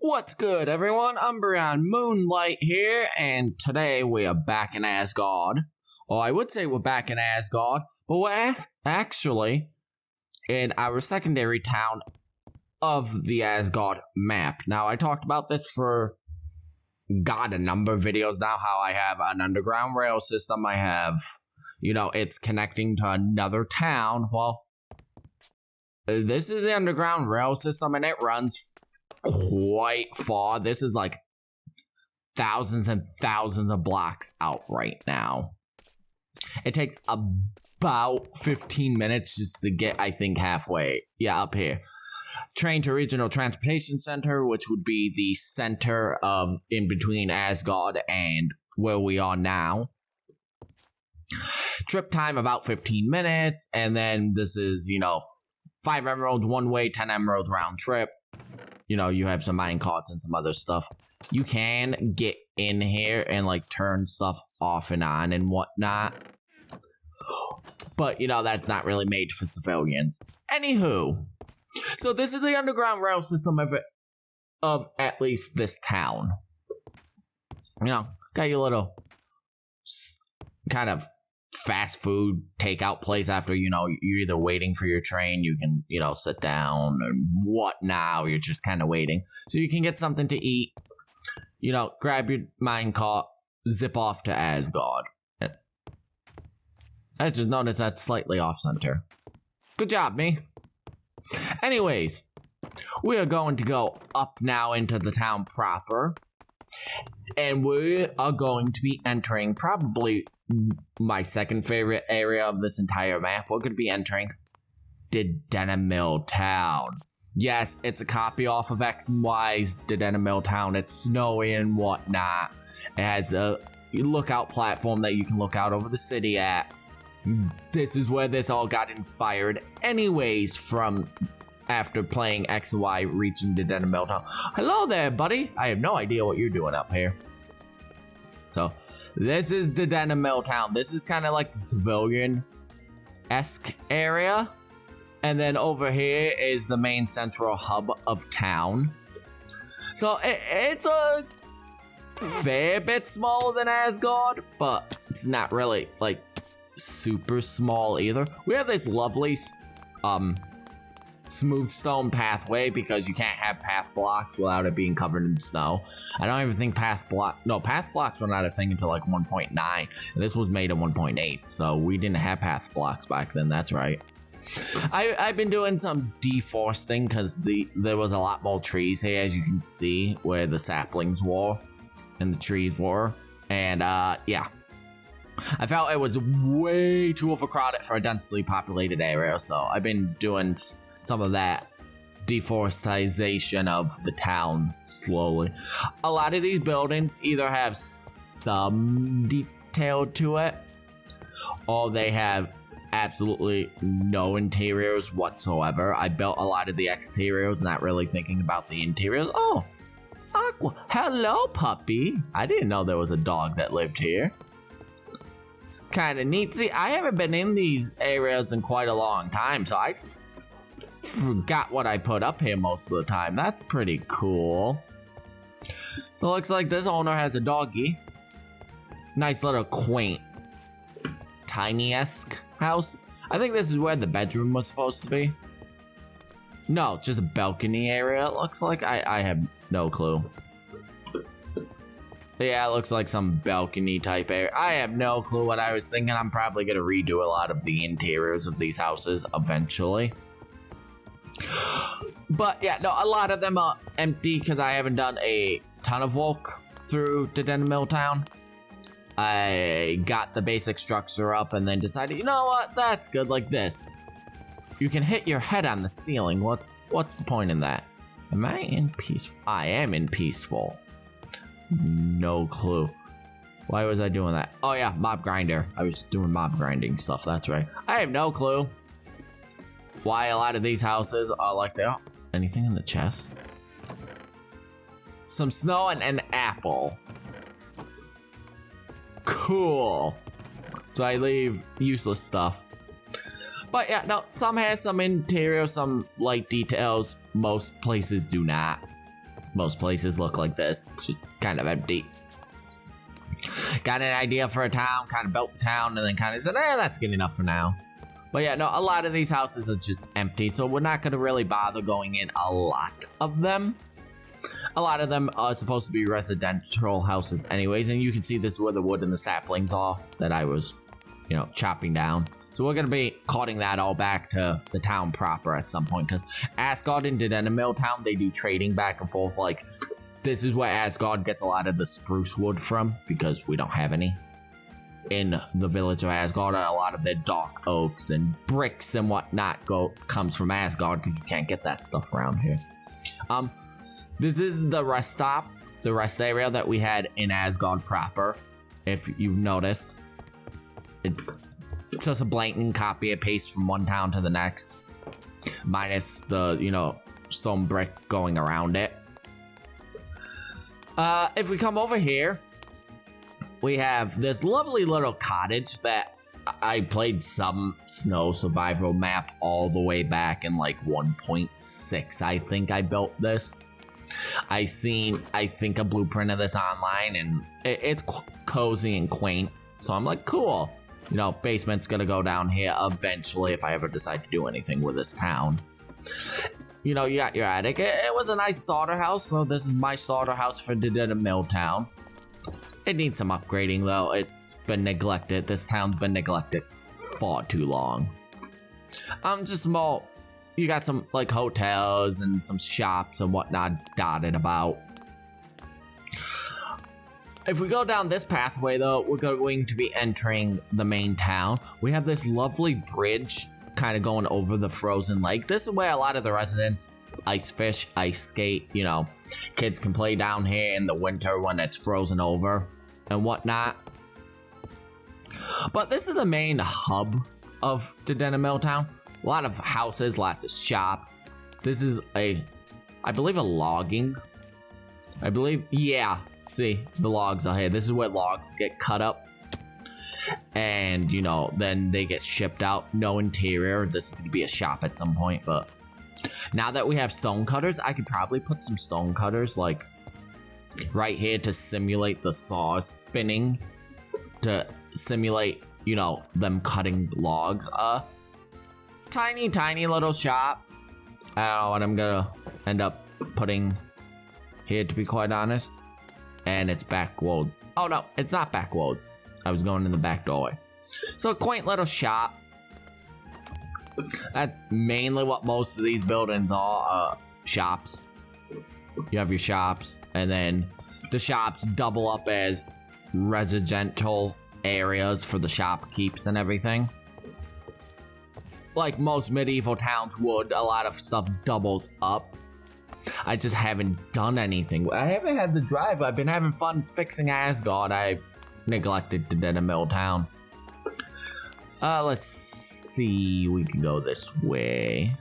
What's good, everyone? UmbreonMoonlight here, and today we are back in Asgard. Or I would say we're back in Asgard, but we're actually in our secondary town of the Asgard map. Now, I talked about this for, a number of videos now, how I have an underground rail system. I have, it's connecting to another town. Well, this is the underground rail system, and it runs quite far. This is like thousands and thousands of blocks out right now. It takes about 15 minutes just to get, I think, halfway. Yeah, up here. Train to Regional Transportation Center, which would be the center of in between Asgard and where we are now. Trip time about 15 minutes, and then this is, 5 emeralds one way, 10 emeralds round trip. You have some mine carts and some other stuff. You can get in here and turn stuff off and on and whatnot. But, that's not really made for civilians. Anywho, so this is the underground rail system of at least this town. Got your little kind of fast food takeout place after, you're either waiting for your train, you can, sit down and whatnot, you're just kind of waiting. So you can get something to eat, grab your minecart, zip off to Asgard. I just noticed that's slightly off center. Good job, me. Anyways, we are going to go up now into the town proper. And we are going to be entering probably my second favorite area of this entire map. We're going to be entering Dendemille town. Yes, it's a copy off of X and Y's Dendemille town. It's snowy and whatnot. It has a lookout platform that you can look out over the city at. This is where this all got inspired anyways from after playing X and Y reaching the Dendemille town. Hello there, buddy. I have no idea what you're doing up here. So, this is the Dendemille town. This is kind of like the civilian-esque area. And then over here is the main central hub of town. So, it's a fair bit smaller than Asgard, but it's not really, super small either. We have this lovely, smooth stone pathway because you can't have path blocks without it being covered in snow. I don't even think path blocks were not a thing until 1.9. And this was made in 1.8, so we didn't have path blocks back then. That's right. I've been doing some deforesting because there was a lot more trees here, as you can see, where the saplings were and the trees were. And yeah, I felt it was way too overcrowded for a densely populated area, so I've been doing some of that deforestation of the town slowly. A lot of these buildings either have some detail to it, or they have absolutely no interiors whatsoever. I built a lot of the exteriors, not really thinking about the interiors. Oh, Aqua. Hello, puppy. I didn't know there was a dog that lived here. It's kind of neat. See, I haven't been in these areas in quite a long time, so I forgot what I put up here most of the time. That's pretty cool. So it looks like this owner has a doggy. Nice little quaint, tiny-esque house. I think this is where the bedroom was supposed to be. No, just a balcony area, it looks like. I have no clue. Yeah, it looks like some balcony type area. I have no clue what I was thinking. I'm probably going to redo a lot of the interiors of these houses eventually. But yeah, no, a lot of them are empty because I haven't done a ton of walk through the Dendemille town. I got the basic structure up and then decided, you know what, that's good like this. You can hit your head on the ceiling. What's the point in that? Am I in peaceful? I am in peaceful. No clue. Why was I doing that? Oh yeah, mob grinder. I was doing mob grinding stuff, that's right. I have no clue why a lot of these houses are like they are. Anything in the chest? Some snow and an apple. Cool. So I leave useless stuff. But yeah, no, some has some interior, some light details. Most places do not. most places look like this, just kind of empty. Got an idea for a town, kind of built the town, and then kind of said, that's good enough for now. But yeah, no, a lot of these houses are just empty, so we're not going to really bother going in a lot of them. A lot of them are supposed to be residential houses anyways, and you can see this is where the wood and the saplings are that I was, you know, chopping down. So we're going to be carting that all back to the town proper at some point, because Asgard and Dendemille town, they do trading back and forth. Like, this is where Asgard gets a lot of the spruce wood from, because we don't have any in the village of Asgard. A lot of their dark oaks and bricks and whatnot comes from Asgard, because you can't get that stuff around here. This is the rest stop, the rest area that we had in Asgard proper, if you've noticed. It's just a blank copy and paste from one town to the next, minus the, you know, stone brick going around it. If we come over here, we have this lovely little cottage that I played some snow survival map all the way back in like 1.6. I think I built this. I think a blueprint of this online, and it's cozy and quaint. So I'm like, cool. You know, basement's gonna go down here eventually if I ever decide to do anything with this town. You know, you got your attic. It was a nice starter house, so this is my starter house for the Dendemille town. It needs some upgrading though. It's been neglected. This town's been neglected far too long. Just small. You got some like hotels and some shops and whatnot dotted about. If we go down this pathway though, we're going to be entering the main town. We have this lovely bridge kind of going over the frozen lake. This is where a lot of the residents ice fish, ice skate, you know, kids can play down here in the winter when it's frozen over and whatnot. But this is the main hub of the Dendemille town. A lot of houses, lots of shops. This is I believe a logging. Yeah, see, the logs are here. This is where logs get cut up. And, you know, then they get shipped out. No interior. This is going to be a shop at some point, but now that we have stone cutters, I could probably put some stone cutters, like, right here to simulate the saws spinning. To simulate, you know, them cutting logs. Tiny little shop. I don't know what I'm gonna end up putting here, to be quite honest. And it's backwards. Oh no, it's not backwards. I was going in the back doorway. So a quaint little shop. That's mainly what most of these buildings are, shops. You have your shops, and then the shops double up as residential areas for the shopkeepers and everything. Like most medieval towns would, a lot of stuff doubles up. I just haven't done anything. I haven't had the drive. I've been having fun fixing Asgard. I've neglected the Dendemille town. Let's see. We can go this way.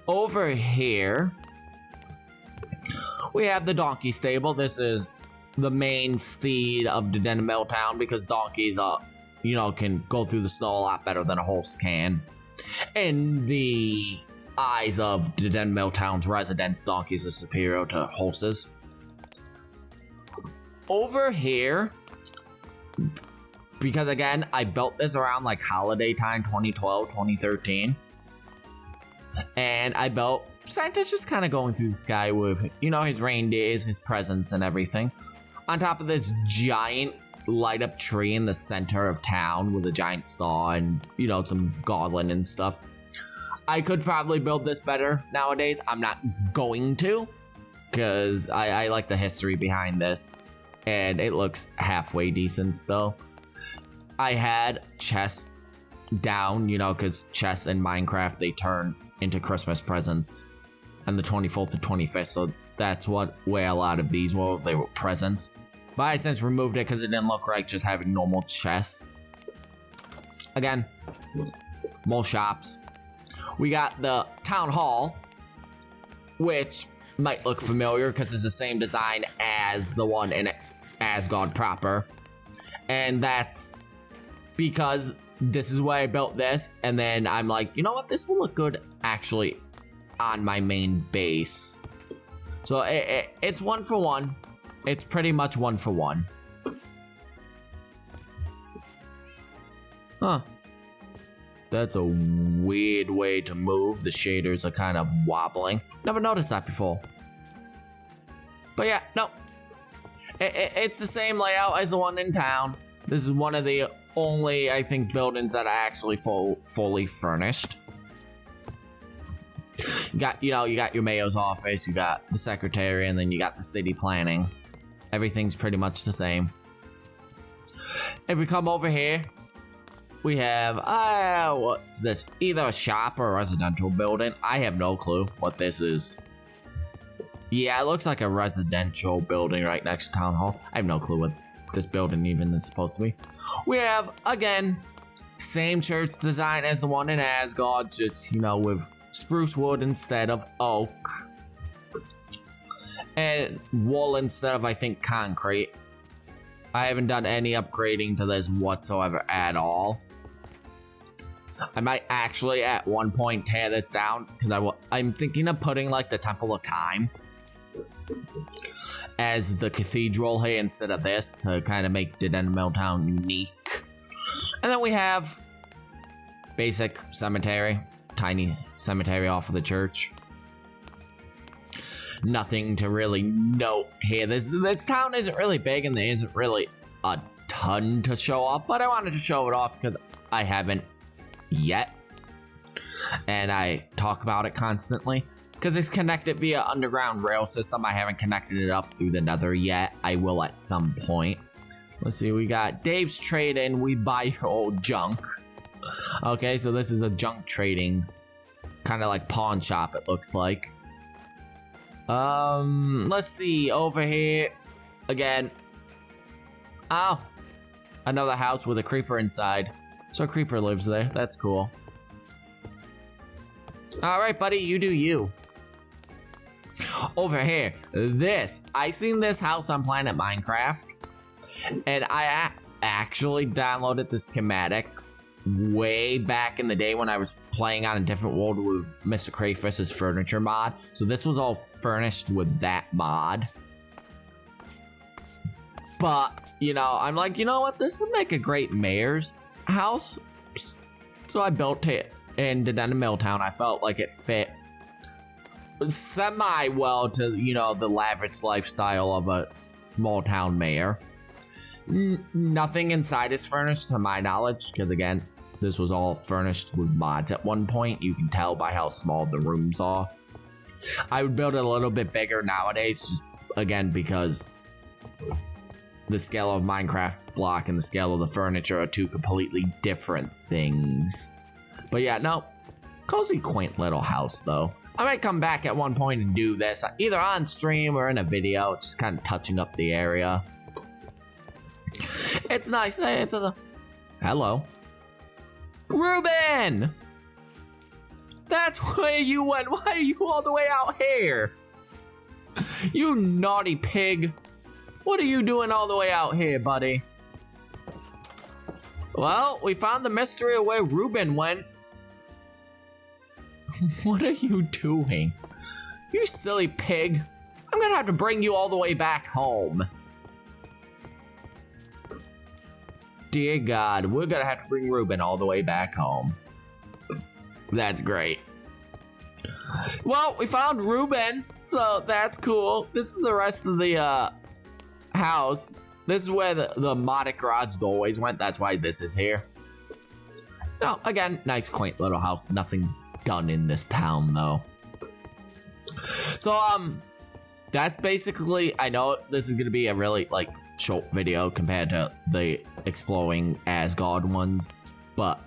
Over here, we have the donkey stable. This is the main steed of the Dendemille town, because donkeys are, you know, can go through the snow a lot better than a horse can. In the eyes of the Dendemille town's residents, donkeys are superior to horses. Over here, because again, I built this around like holiday time, 2012, 2013. And I built Santa's just kind of going through the sky with, you know, his reindeers, his presents and everything. On top of this giant light up tree in the center of town with a giant star and, you know, some garland and stuff. I could probably build this better nowadays. I'm not going to, because I like the history behind this, and it looks halfway decent still. I had chests down, you know, because chests in Minecraft, they turn into Christmas presents on the 24th and 25th, so that's where a lot of these were. They were presents. But I since removed it because it didn't look right just having normal chests. Again, more shops. We got the town hall, which might look familiar because it's the same design as the one in Asgard proper. And that's because this is where I built this, and then I'm like, you know what, this will look good actually on my main base. So it's 1 for 1. It's pretty much 1 for 1. Huh. That's a weird way to move. The shaders are kind of wobbling. Never noticed that before. But yeah, no. It's the same layout as the one in town. This is one of the only, I think, buildings that are actually fully furnished. You got your mayor's office, you got the secretary, and then you got the city planning. Everything's pretty much the same. If we come over here, we have, what's this? Either a shop or a residential building. I have no clue what this is. Yeah, it looks like a residential building right next to town hall. I have no clue what this building even is supposed to be. We have, again, same church design as the one in Asgard, just, with spruce wood instead of oak. And wool instead of, I think, concrete. I haven't done any upgrading to this whatsoever at all. I might actually at one point tear this down because I'm thinking of putting like the Temple of Time as the cathedral here instead of this to kind of make the Dendemille town unique. And then we have basic cemetery, tiny cemetery off of the church. Nothing to really note here. This town isn't really big and there isn't really a ton to show off, but I wanted to show it off because I haven't yet, and I talk about it constantly because it's connected via underground rail system. I haven't connected it up through the nether yet. I will at some point. Let's see, we got Dave's trade-in. We buy your old junk. Okay, so this is a junk trading kind of like pawn shop, it looks like. Let's see, over here again. Oh, another house with a creeper inside. So a creeper lives there. That's cool. Alright, buddy, you do you. Over here, I seen this house on Planet Minecraft, and I actually downloaded the schematic way back in the day when I was playing on a different world with Mr. Crayfish's furniture mod. So this was all furnished with that mod. But, I'm like, you know what? This would make a great mayor's house. So I built it in the Dendemille town. I felt like it fit semi well to, the lavish lifestyle of a small town mayor. Nothing inside is furnished to my knowledge, because again, this was all furnished with mods at one point. You can tell by how small the rooms are. I would build it a little bit bigger nowadays, just again because the scale of Minecraft block and the scale of the furniture are two completely different things. But yeah, no, cozy, quaint little house though. I might come back at one point and do this, either on stream or in a video, just kind of touching up the area. It's nice. Hello. Ruben! That's where you went. Why are you all the way out here? You naughty pig. What are you doing all the way out here, buddy? Well, we found the mystery of where Ruben went. What are you doing? You silly pig. I'm gonna have to bring you all the way back home. Dear God, we're gonna have to bring Ruben all the way back home. That's great. Well, we found Ruben, so that's cool. This is the rest of the house. This is where the modded garage doorways went. That's why this is here. No, again, nice quaint little house. Nothing's done in this town though. So that's basically, I know this is gonna be a really short video compared to the exploring Asgard ones, but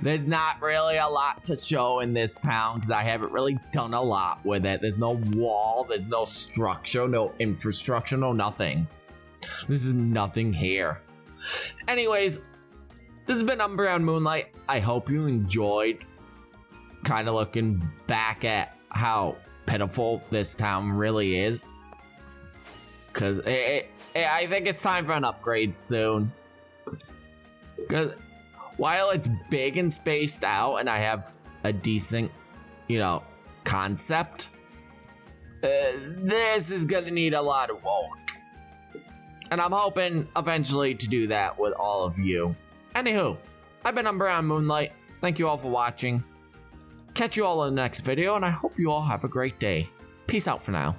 there's not really a lot to show in this town because I haven't really done a lot with it. There's no wall, there's no structure, no infrastructure, no nothing. This is nothing here. Anyways, this has been UmbreonMoonlight. I hope you enjoyed kind of looking back at how pitiful this town really is. Because I think it's time for an upgrade soon. Because while it's big and spaced out and I have a decent, concept, this is gonna need a lot of work. And I'm hoping eventually to do that with all of you. Anywho, I've been UmbreonMoonlight. Thank you all for watching. Catch you all in the next video, and I hope you all have a great day. Peace out for now.